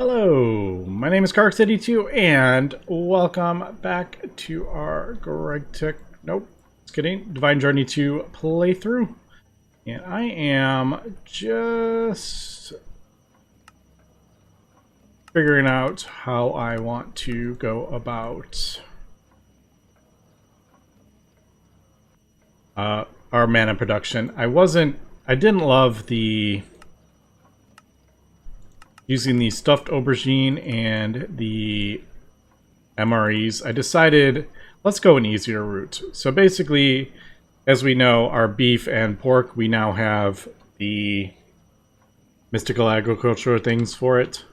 Hello, my name is Cark82 and welcome back to our just kidding, Divine Journey 2 playthrough. And I am just figuring out how I want to go about our mana production. I didn't love using the stuffed aubergine and the MREs. I decided let's go an easier route. So basically, as we know, our beef and pork, we now have the mystical agriculture things for it.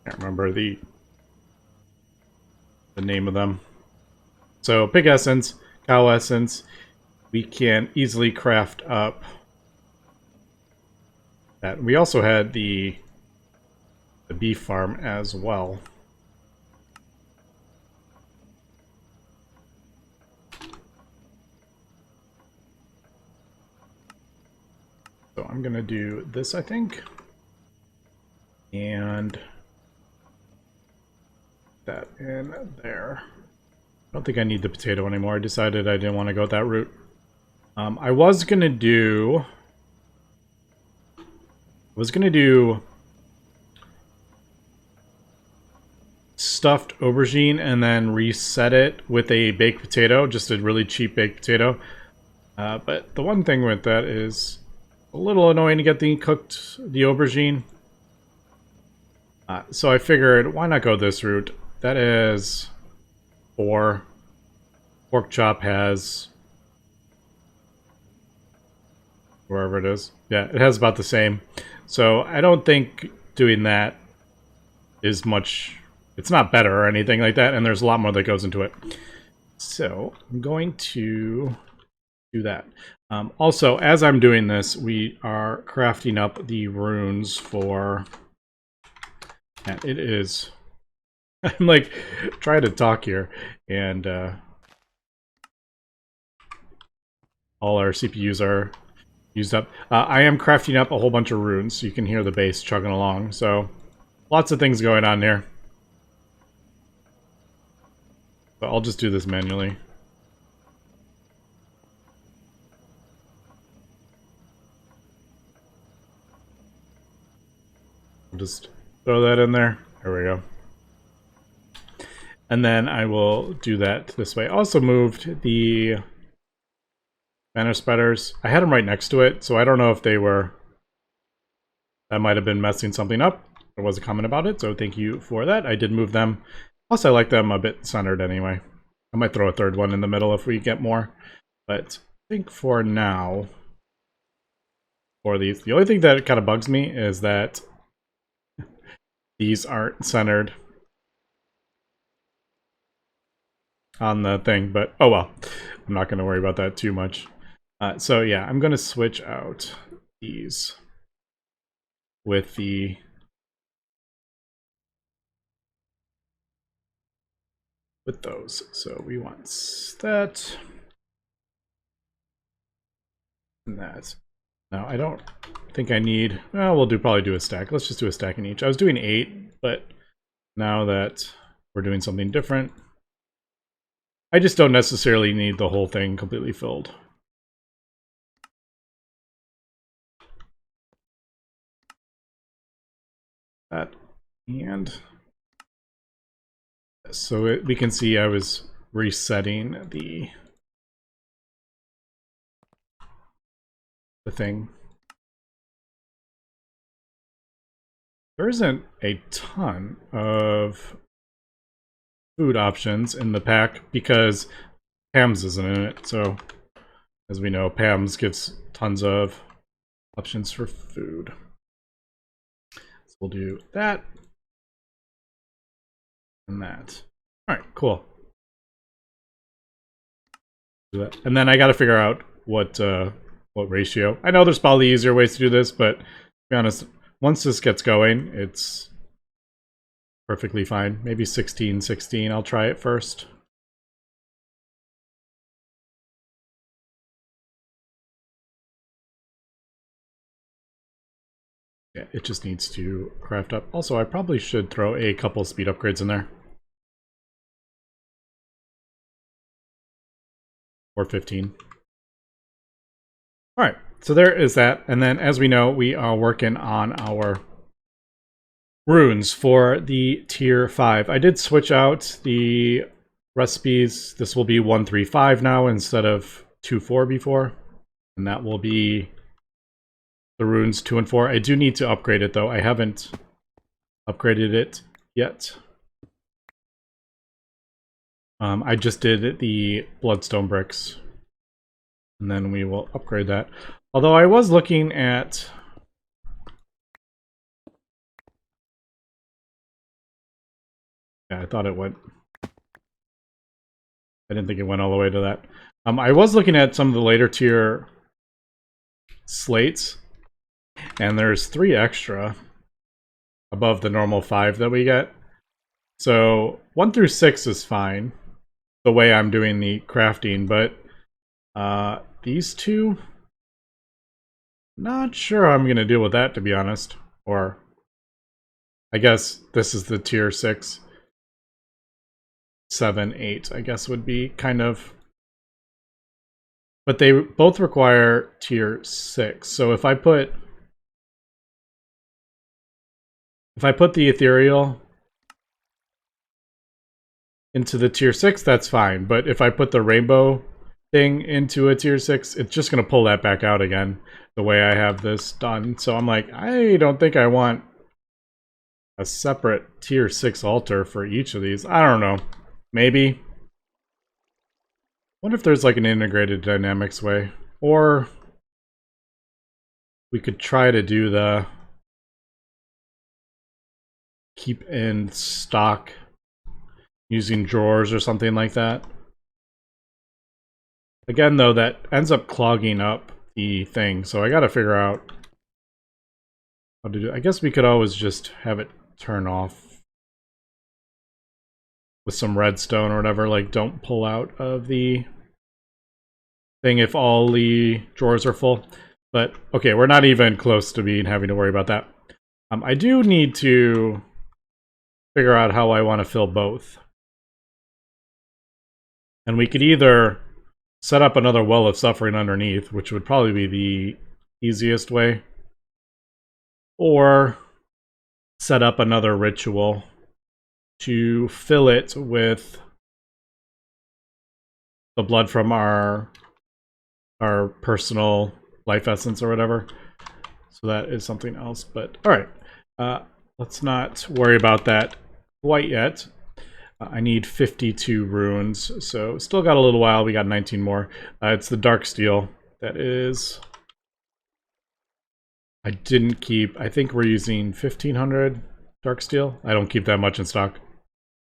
Can't remember the name of them. So pig essence, cow essence, we can easily craft up that. We also had the beef farm as well. So I'm gonna do this, I think, and that in there. I don't think I need the potato anymore. I decided I didn't want to go that route. I was gonna do stuffed aubergine and then reset it with a baked potato, just a really cheap baked potato. But the one thing with that is a little annoying to get the aubergine. So I figured, why not go this route? That is 4. Pork chop has wherever it is. Yeah, it has about the same. So I don't think doing that is much. It's not better or anything like that, and there's a lot more that goes into it. So I'm going to do that. Also, as I'm doing this, we are crafting up the runes for... And it is... I'm like trying to talk here, and all our CPUs are used up. I am crafting up a whole bunch of runes, so you can hear the bass chugging along. So lots of things going on here. But I'll just do this manually. I'll just throw that in there. There we go. And then I will do that this way. Also moved the banner spreaders. I had them right next to it, so I don't know if they were... That might have been messing something up. There was a comment about it, so thank you for that. I did move them. Plus, I like them a bit centered anyway. I might throw a third one in the middle if we get more. But I think for now, for these, the only thing that kind of bugs me is that these aren't centered on the thing, but oh well. I'm not going to worry about that too much. So yeah, I'm going to switch out these with those. So we want that and that. Now I don't think I need... Well, we'll probably do a stack. Let's just do a stack in each. I was doing 8, but now that we're doing something different, I just don't necessarily need the whole thing completely filled. That and so we can see I was resetting the thing. There isn't a ton of food options in the pack because Pam's isn't in it. So as we know, Pam's gives tons of options for food. So we'll do that and that. All right, cool. Do that. And then I got to figure out what ratio. I know there's probably easier ways to do this, but to be honest, once this gets going, it's perfectly fine. Maybe 16-16. I'll try it first. Yeah, it just needs to craft up. Also, I probably should throw a couple speed upgrades in there. Or 15. Alright, so there is that. And then, as we know, we are working on our runes for the tier 5. I did switch out the recipes. This will be 135 now instead of 2-4 before. And that will be the runes 2 and 4. I do need to upgrade it, though. I haven't upgraded it yet. I just did the bloodstone bricks. And then we will upgrade that. Although I was looking at... Yeah, I thought it went... I didn't think it went all the way to that. I was looking at some of the later tier slates. And there's 3 extra above the normal 5 that we get. So 1 through 6 is fine, the way I'm doing the crafting, but these 2, not sure how I'm going to deal with that, to be honest. Or, I guess this is the tier 6. 7, 8, I guess would be kind of... But they both require tier 6, so if I put the ethereal into the tier 6, that's fine. But if I put the rainbow thing into a tier 6, it's just going to pull that back out again, the way I have this done. So I'm like, I don't think I want a separate tier 6 altar for each of these. I don't know. Maybe. What if there's like an integrated dynamics way? Or we could try to do the keep in stock using drawers or something like that. Again, though, that ends up clogging up the thing, so I gotta figure out how to do it. I guess we could always just have it turn off with some redstone or whatever, like don't pull out of the thing if all the drawers are full. But, okay, we're not even close to having to worry about that. I do need to figure out how I want to fill both. And we could either set up another well of suffering underneath, which would probably be the easiest way, or set up another ritual to fill it with the blood from our personal life essence or whatever. So that is something else. But all right, let's not worry about that quite yet. I need 52 runes, so still got a little while. We got 19 more. It's the dark steel that is... I didn't keep... I think we're using 1500 dark steel. I don't keep that much in stock.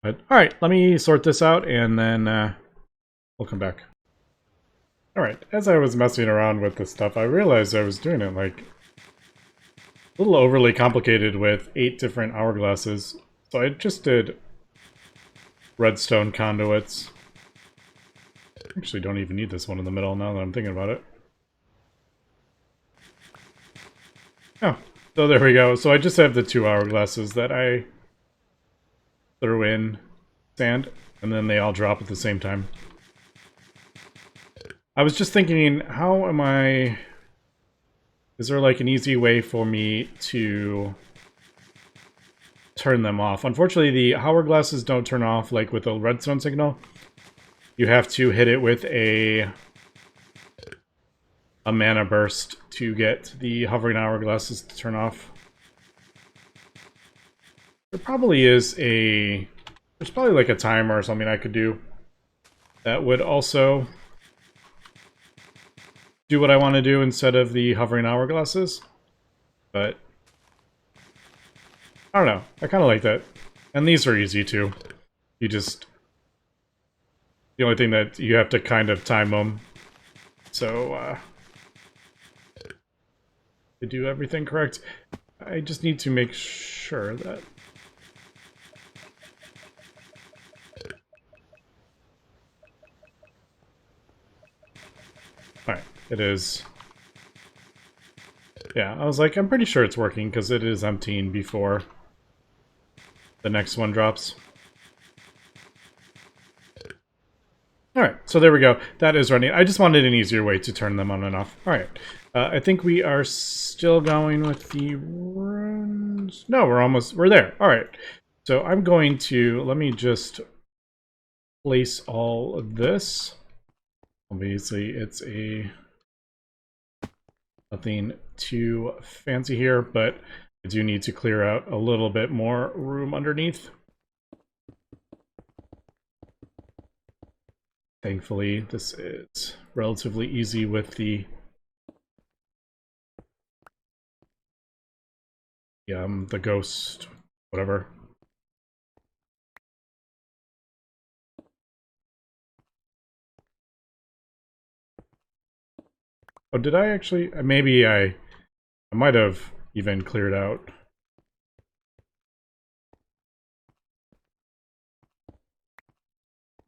But alright, let me sort this out and then we'll come back. Alright, as I was messing around with this stuff, I realized I was doing it like a little overly complicated with 8 different hourglasses. So I just did redstone conduits. Actually don't even need this one in the middle now that I'm thinking about it. Oh, so there we go. So I just have the 2 hourglasses that I threw in sand, and then they all drop at the same time. I was just thinking, how am I... Is there like an easy way for me to turn them off? Unfortunately, the hourglasses don't turn off like with a redstone signal. You have to hit it with a mana burst to get the hovering hourglasses to turn off. There probably is a... There's probably like a timer or something I could do that would also do what I want to do instead of the hovering hourglasses. But I don't know. I kind of like that. And these are easy too. You just... The only thing that you have to kind of time them. So, to do everything correct. I just need to make sure that... Alright, it is Yeah, I was like, I'm pretty sure it's working because it is emptying before the next one drops. Alright, so there we go. That is running. I just wanted an easier way to turn them on and off. Alright, I think we are still going with the runes. No, we're there. Alright, so I'm going to, let me just place all of this. Obviously, it's nothing too fancy here, but I do need to clear out a little bit more room underneath. Thankfully, this is relatively easy with the ghost, whatever. Oh, did I actually? Maybe I might have even cleared out.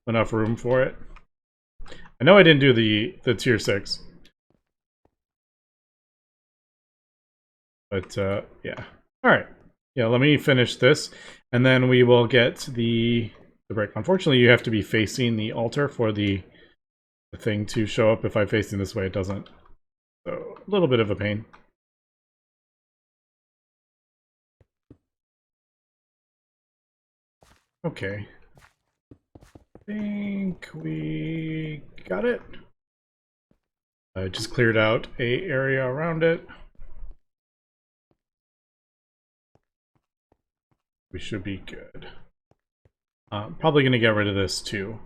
Enough room for it. I know I didn't do the tier 6. But, yeah. Alright. Yeah, let me finish this, and then we will get the break. Unfortunately, you have to be facing the altar for the thing to show up. If I'm facing this way, it doesn't. So, a little bit of a pain. Okay. I think we got it. I just cleared out an area around it. We should be good. Probably going to get rid of this too,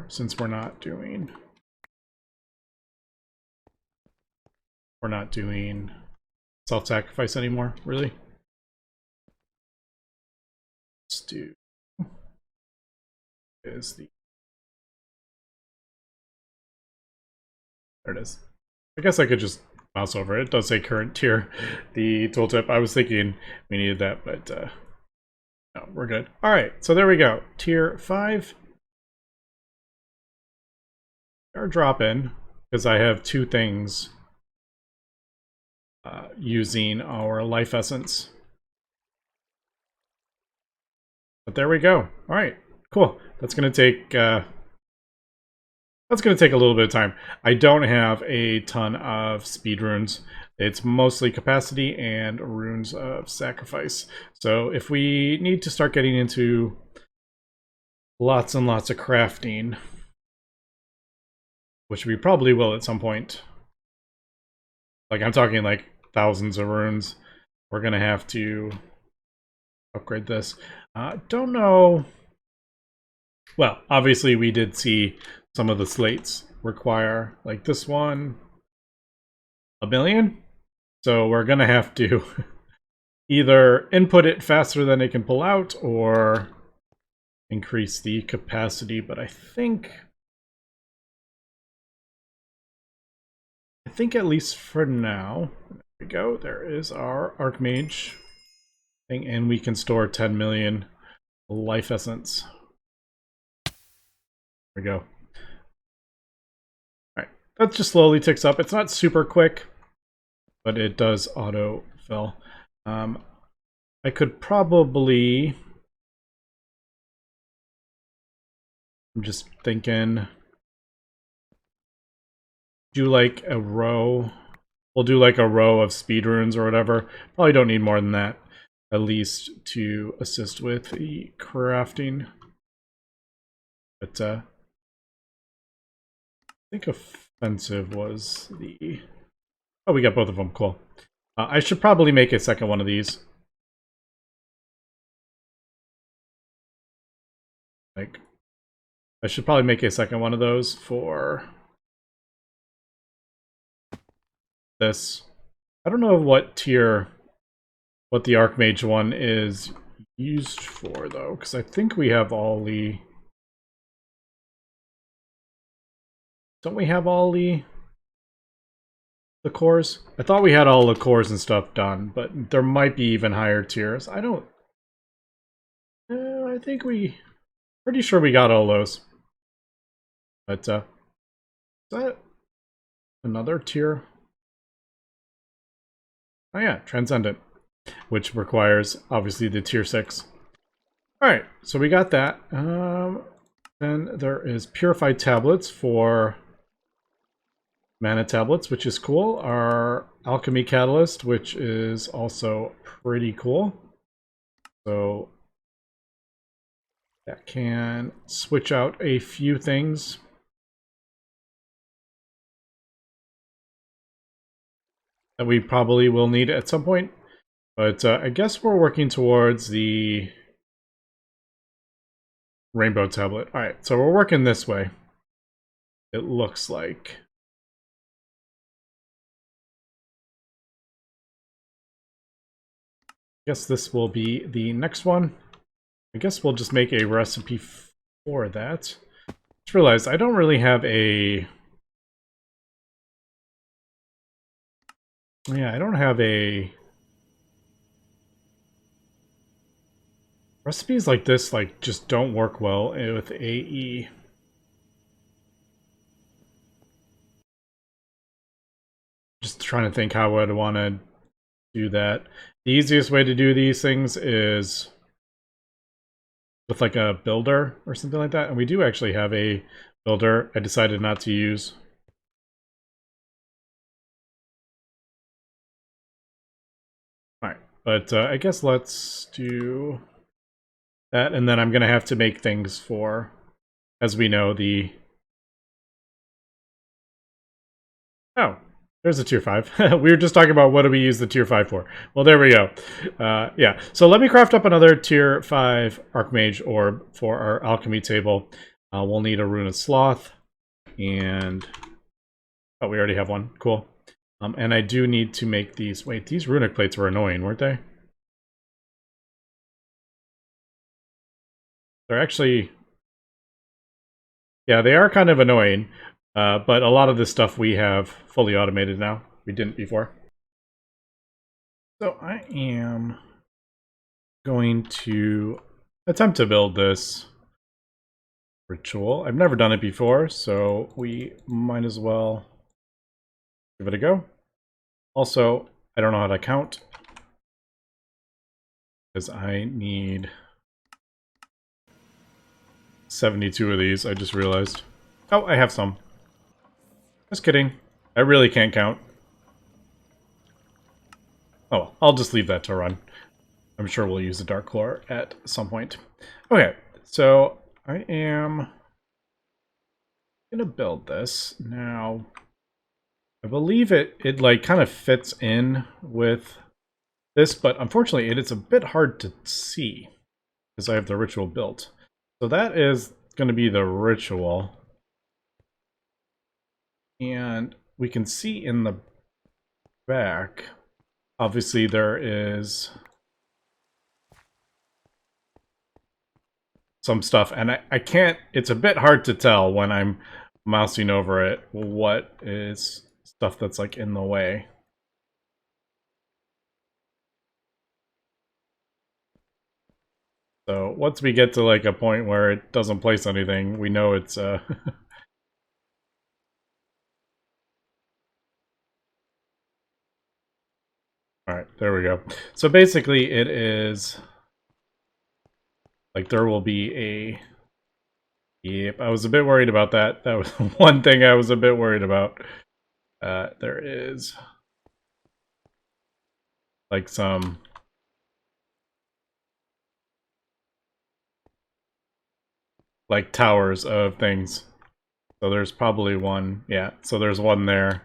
since we're not doing self-sacrifice anymore, really. Let's do is the there it is. I guess I could just mouse over it. It does say current tier, the tooltip. I was thinking we needed that, but no, we're good. All right, so there we go. Tier 5. Our drop in, because I have 2 things using our life essence. But there we go. All right, cool. That's gonna take a little bit of time. I don't have a ton of speed runes. It's mostly capacity and runes of sacrifice. So if we need to start getting into lots and lots of crafting, which we probably will at some point, like I'm talking like thousands of runes, we're gonna have to upgrade this. Don't know. Well, obviously we did see some of the slates require, like this one, 1 million. So we're gonna have to either input it faster than it can pull out or increase the capacity. But I think at least for now, there we go. There is our Arcmage thing, and we can store 10 million life essence. There we go. Alright, that just slowly ticks up. It's not super quick, but it does auto-fill. I could probably... I'm just thinking... do like a row. We'll do like a row of speed runes or whatever. Probably don't need more than that, at least to assist with the crafting. But I think offensive was the... Oh, we got both of them. Cool. I should probably make a second one of these. Like, I should probably make a second one of those for this. I don't know what tier, what the Arcmage one is used for, though, because I think we have all the... Don't we have all the cores? I thought we had all the cores and stuff done, but there might be even higher tiers. I don't... I think we... Pretty sure we got all those. But, is that another tier? Oh yeah, Transcendent, which requires, obviously, the tier 6. Alright, so we got that. Then there is Purified Tablets for mana tablets, which is cool. Our Alchemy Catalyst, which is also pretty cool. So that can switch out a few things. That we probably will need at some point. But I guess we're working towards the Rainbow Tablet. Alright, so we're working this way. It looks like. I guess this will be the next one. I guess we'll just make a recipe for that. Just realized I don't really have a... Yeah, I don't have a... Recipes like this, like, just don't work well with AE. Just trying to think how I'd want to do that. The easiest way to do these things is with like a builder or something like that. And we do actually have a builder I decided not to use. Alright, but I guess let's do that. And then I'm going to have to make things for, as we know, the... Oh, there's a tier 5. We were just talking about what do we use the tier 5 for. Well, there we go. Yeah, so let me craft up another tier 5 Arcmage orb for our alchemy table. We'll need a Rune of Sloth. And... Oh, we already have one. Cool. And I do need to make these... Wait, these runic plates were annoying, weren't they? They're actually... Yeah, they are kind of annoying. But a lot of this stuff we have fully automated now. We didn't before. So I am going to attempt to build this ritual. I've never done it before, so we might as well give it a go. Also, I don't know how to count, because I need 72 of these, I just realized. Oh, I have some. Just kidding. I really can't count. Oh, I'll just leave that to run. I'm sure we'll use the Dark Lore at some point. Okay, so I am gonna build this. Now, I believe it like kind of fits in with this, but unfortunately it is a bit hard to see because I have the ritual built. So that is going to be the ritual. And we can see in the back, obviously there is some stuff, and I can't, it's a bit hard to tell when I'm mousing over it what is stuff that's like in the way. So once we get to like a point where it doesn't place anything, we know it's Alright, there we go. So basically it is like there will be a... Yep, I was a bit worried about that. That was one thing I was a bit worried about. There is like some like towers of things. So there's probably one. Yeah, so there's one there.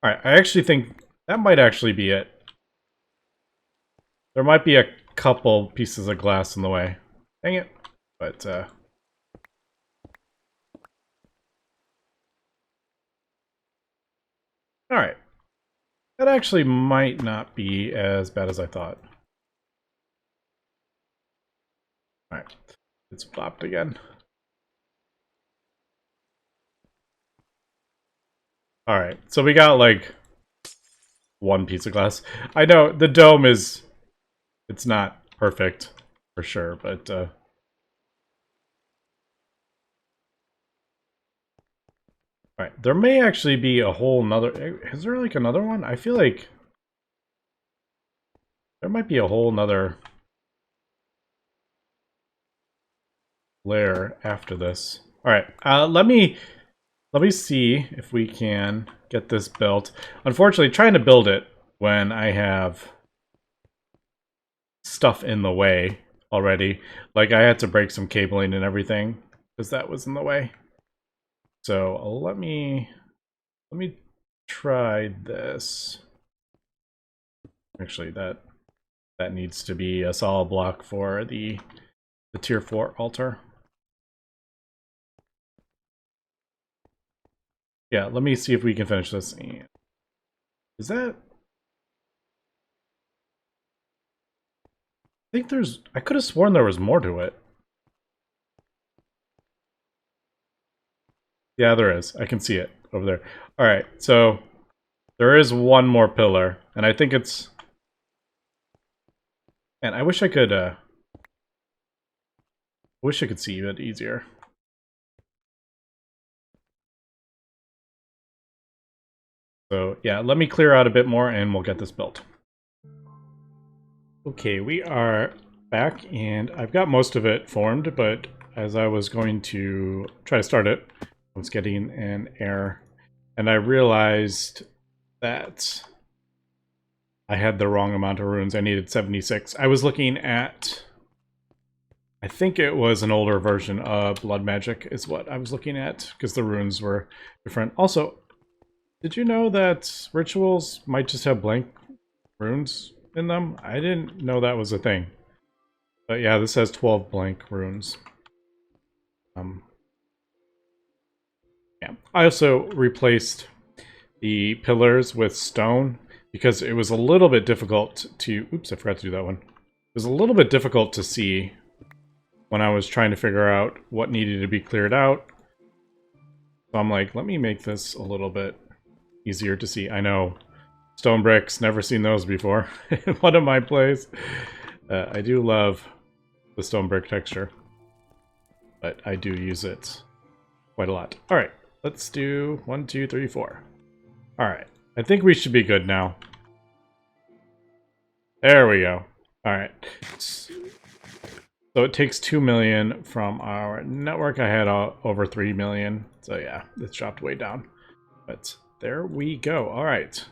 Alright, I actually think that might actually be it. There might be a couple pieces of glass in the way. Dang it. But, alright. That actually might not be as bad as I thought. Alright. It's flopped again. Alright, so we got like one piece of glass. I know the dome is... It's not perfect, for sure, but... Alright, there may actually be a whole nother... Is there like another one? I feel like... There might be a whole nother layer after this. All right, let me see if we can get this built. Unfortunately, trying to build it when I have stuff in the way already, like I had to break some cabling and everything because that was in the way. So let me try this. Actually, that needs to be a solid block for the tier 4 altar. Yeah, let me see if we can finish this. Is that... I think there's... I could have sworn there was more to it. Yeah, there is. I can see it over there. Alright, so there is one more pillar, and I think it's... And I wish I could see it easier. So yeah, let me clear out a bit more and we'll get this built. Okay, we are back and I've got most of it formed, but as I was going to try to start it, I was getting an error. And I realized that I had the wrong amount of runes. I needed 76. I was looking at... I think it was an older version of Blood Magic is what I was looking at, because the runes were different. Also, did you know that rituals might just have blank runes in them? I didn't know that was a thing. But yeah, this has 12 blank runes. Yeah. I also replaced the pillars with stone because it was a little bit difficult to... Oops, I forgot to do that one. It was a little bit difficult to see when I was trying to figure out what needed to be cleared out. So I'm like, let me make this a little bit easier to see. I know, stone bricks, never seen those before in one of my plays. I do love the stone brick texture, but I do use it quite a lot. All right, let's do 1, 2, 3, 4. All right, I think we should be good now. There we go. All right. So it takes 2 million from our network. I had over 3 million. So yeah, it's dropped way down. But there we go. All right.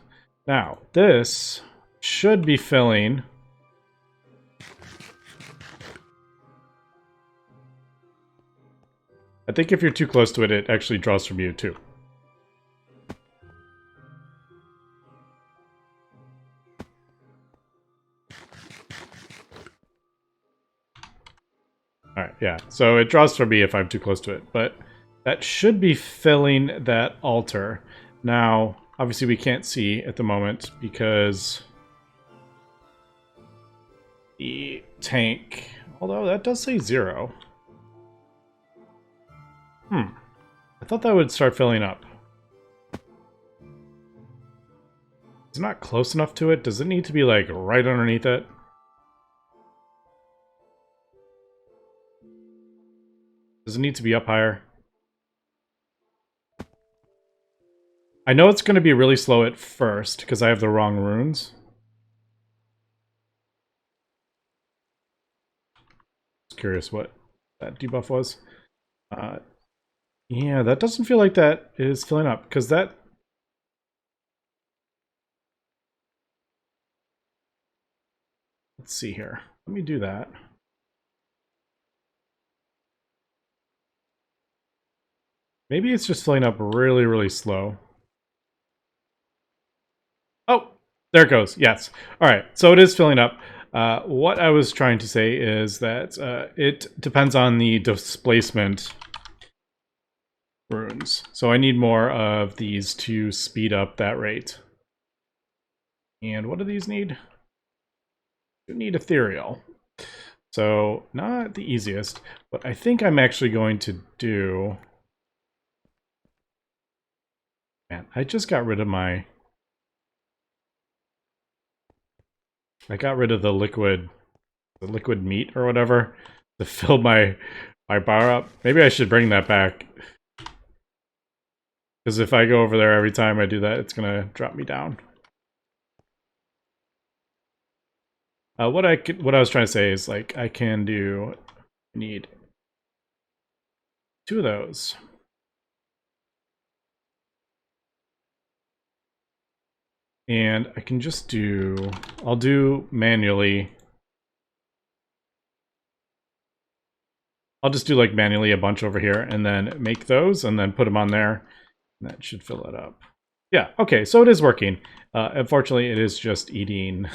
Now, this should be filling. I think if you're too close to it, it actually draws from you too. Alright, yeah. So it draws from me if I'm too close to it. But that should be filling that altar. Now, obviously we can't see at the moment because the tank... Although that does say 0. I thought that would start filling up. It's not close enough to it. Does it need to be like right underneath it? Does it need to be up higher? I know it's going to be really slow at first because I have the wrong runes. Just curious what that debuff was. Yeah, that doesn't feel like that is filling up because that... Let's see here. Let me do that. Maybe it's just filling up really, really slow. Oh, there it goes. Yes. All right. So it is filling up. What I was trying to say is that it depends on the displacement runes. So I need more of these to speed up that rate. And what do these need? You need ethereal. So not the easiest, but I think I'm actually going to do... Man, I just got rid of my... I got rid of the liquid meat or whatever to fill my bar up. Maybe I should bring that back. Because if I go over there every time I do that, it's going to drop me down. What I was trying to say is, like, I need 2 of those. And I can just I'll do manually. I'll just do like manually a bunch over here and then make those and then put them on there. And that should fill it up. Yeah, okay, so it is working. Unfortunately, it is just eating.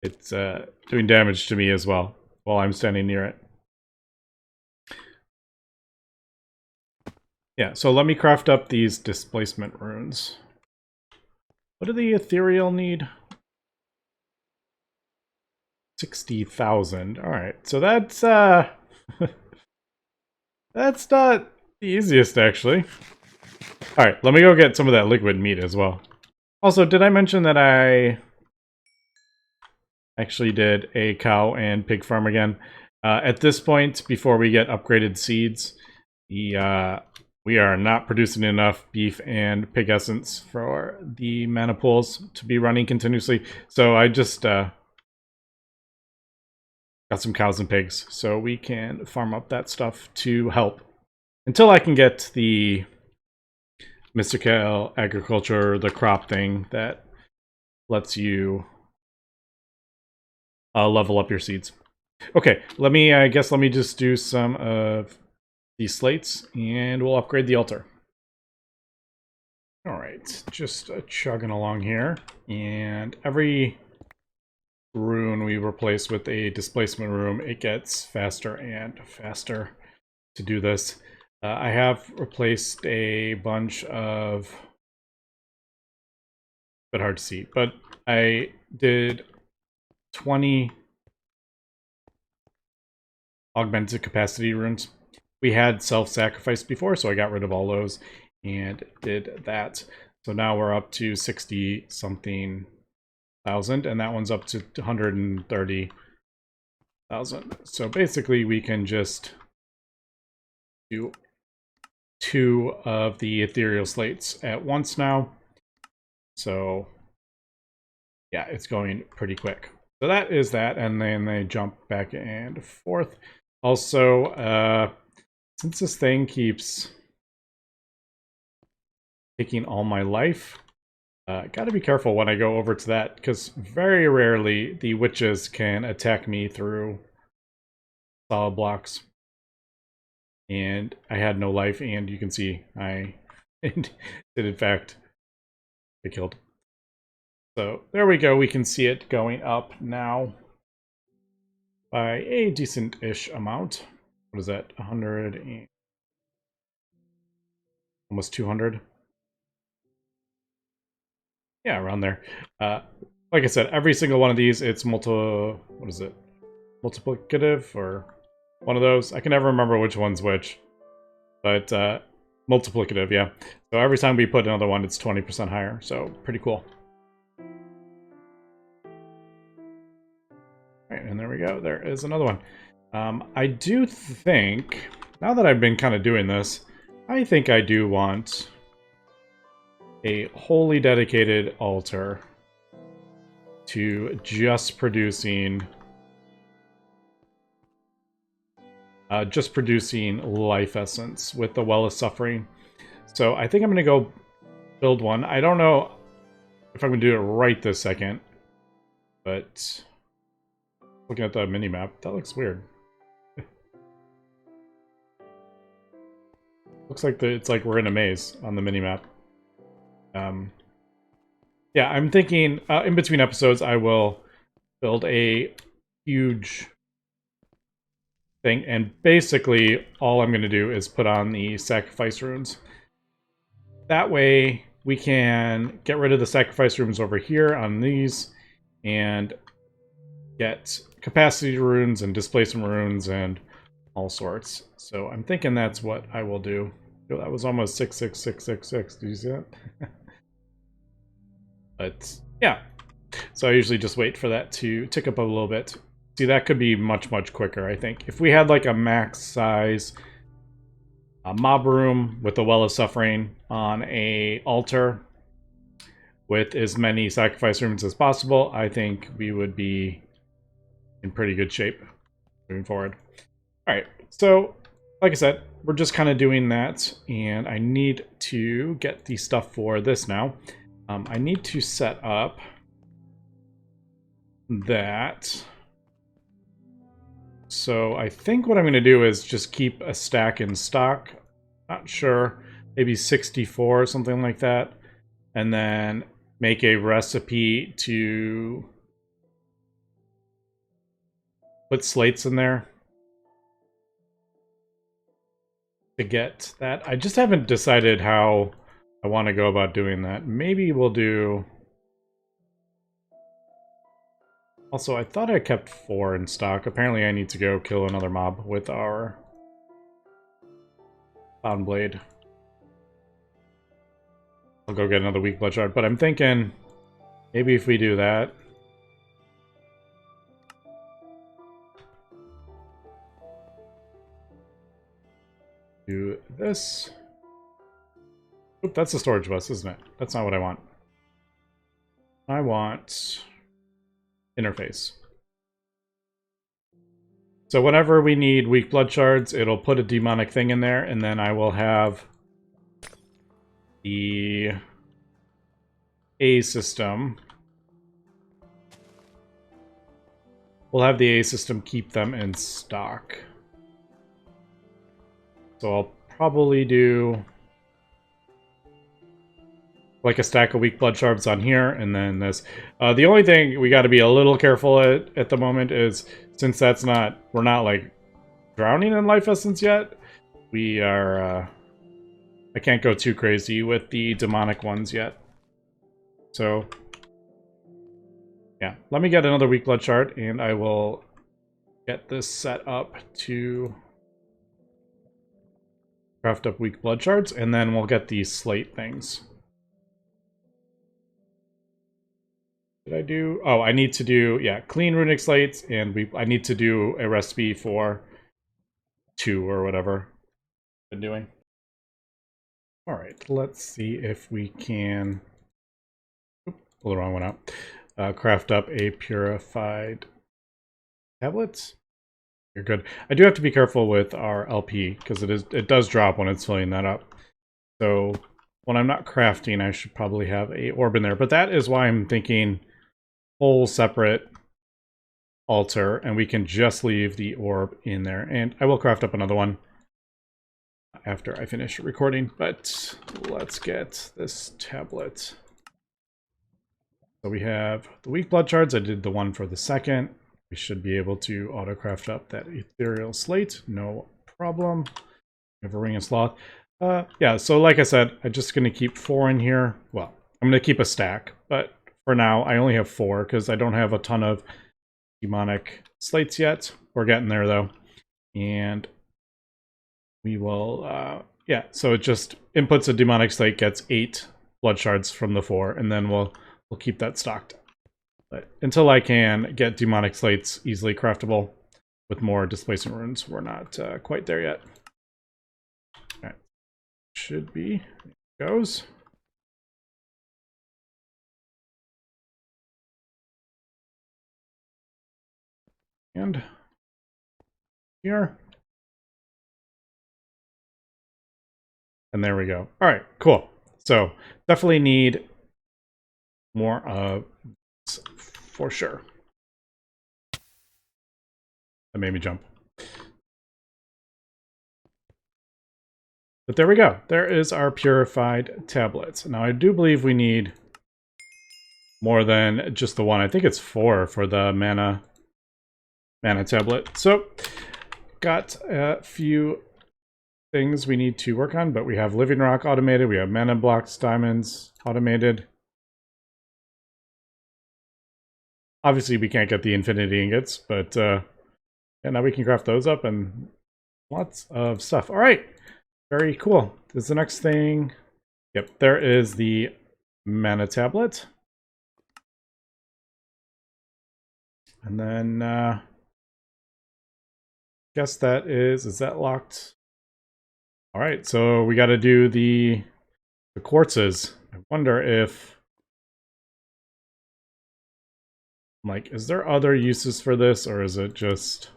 It's doing damage to me as well while I'm standing near it. Yeah, so let me craft up these displacement runes. What do the ethereal need? 60,000. Alright, so that's that's not the easiest, actually. Alright, let me go get some of that liquid meat as well. Also, did I mention that I actually did a cow and pig farm again? At this point, before we get upgraded seeds, we are not producing enough beef and pig essence for the mana pools to be running continuously. So I just got some cows and pigs so we can farm up that stuff to help until I can get the mystical agriculture, the crop thing that lets you level up your seeds. Okay, let me just do some of these slates and we'll upgrade the altar. All right, just chugging along here, and every rune we replace with a displacement rune, it gets faster and faster to do this. I have replaced a bunch of, a bit hard to see, but I did 20 augmented capacity runes. We had self-sacrifice before, so I got rid of all those and did that. So now we're up to 60 something thousand, and that one's up to 130,000. So basically we can just do 2 of the ethereal slates at once now. So yeah, it's going pretty quick. So that is that, and then they jump back and forth. Also, since this thing keeps taking all my life, gotta be careful when I go over to that, because very rarely the witches can attack me through solid blocks. And I had no life, and you can see I did in fact get killed. So there we go, we can see it going up now by a decent-ish amount. What is that, 100 and almost 200? Yeah, around there. Like I said, every single one of these, it's multiplicative or one of those. I can never remember which one's which, but multiplicative, yeah. So every time we put another one, it's 20% higher, so pretty cool. All right, and there we go. There is another one. I do think, now that I've been kind of doing this, I think I do want a wholly dedicated altar to just producing life essence with the Well of Suffering. So I think I'm going to go build one. I don't know if I'm going to do it right this second, but looking at the mini-map, that looks weird. Looks like it's like we're in a maze on the mini-map. Yeah, I'm thinking in between episodes I will build a huge thing, and basically all I'm going to do is put on the sacrifice runes. That way we can get rid of the sacrifice runes over here on these and get capacity runes and displacement runes and all sorts. So I'm thinking that's what I will do. Oh, that was almost 66666. Did you see that? But yeah, so I usually just wait for that to tick up a little bit. See, that could be much, much quicker, I think. If we had like a max size mob room with a Well of Suffering on a altar, with as many sacrifice runes as possible, I think we would be in pretty good shape moving forward. All right, so like I said, we're just kind of doing that, and I need to get the stuff for this now. I need to set up that. So I think what I'm going to do is just keep a stack in stock. Not sure, maybe 64 or something like that. And then make a recipe to put slates in there to get that. I just haven't decided how I want to go about doing that. Maybe we'll do... Also, I thought I kept 4 in stock. Apparently I need to go kill another mob with our Bound Blade. I'll go get another weak blood shard, but I'm thinking maybe if we do that... do this. Oop, that's a storage bus, isn't it? That's not what I want. I want interface. So whenever we need weak blood shards, it'll put a demonic thing in there, and then I will have the A system. We'll have the A system keep them in stock. So I'll probably do like a stack of weak blood shards on here, and then this. The only thing we got to be a little careful at the moment is, since that's not, we're not like drowning in life essence yet, we are, I can't go too crazy with the demonic ones yet. So, yeah, let me get another weak blood shard, and I will get this set up to craft up weak blood shards, and then we'll get these slate things. Did I do? Oh, I need to do, yeah, clean runic slates, and I need to do a recipe for 2 or whatever I've been doing. All right, let's see if we can pull the wrong one out. Craft up a purified tablet. You're good. I do have to be careful with our LP because it does drop when it's filling that up. So when I'm not crafting, I should probably have a orb in there. But that is why I'm thinking whole separate altar, and we can just leave the orb in there. And I will craft up another one after I finish recording, but let's get this tablet. So we have the weak blood shards. I did the one for the second. We should be able to auto craft up that ethereal slate, no problem. We have a ring of sloth. Yeah, so like I said, I'm just going to keep 4 in here. Well, I'm going to keep a stack, but for now I only have 4 because I don't have a ton of demonic slates yet. We're getting there though. And we will, yeah, so it just inputs a demonic slate, gets 8 blood shards from the 4, and then we'll keep that stocked. But until I can get demonic slates easily craftable with more displacement runes, we're not quite there yet. All right, should be. There it goes. And here. And there we go. All right, cool. So definitely need more of this for sure. That made me jump. But there we go. There is our purified tablets. Now I do believe we need more than just the one. I think it's 4 for the mana tablet. So got a few things we need to work on, but we have living rock automated, we have mana blocks, diamonds automated. Obviously we can't get the infinity ingots, but yeah, now we can craft those up and lots of stuff. All right, very cool. Is the next thing? Yep, there is the mana tablet. And then guess that is that locked? All right, so we got to do the quartzes. I wonder if I'm like, is there other uses for this, or is it just...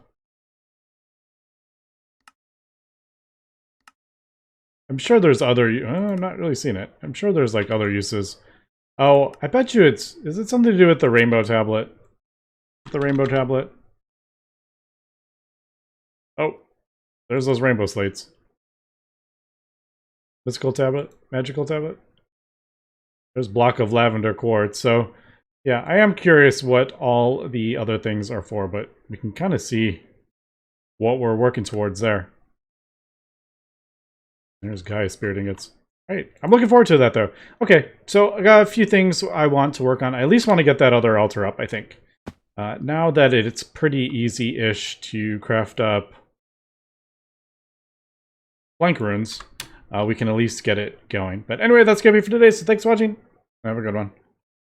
I'm sure there's other... I'm not really seeing it. I'm sure there's, like, other uses. Oh, I bet you it's... Is it something to do with the rainbow tablet? The rainbow tablet? Oh, there's those rainbow slates. Mystical tablet? Magical tablet? There's block of lavender quartz. So, yeah, I am curious what all the other things are for, but we can kind of see what we're working towards there. There's Gaia Spirit Ingots. Right, I'm looking forward to that, though. Okay, so I got a few things I want to work on. I at least want to get that other altar up, I think. Now that it's pretty easy-ish to craft up blank runes, we can at least get it going. But anyway, that's going to be for today, so thanks for watching. Have a good one.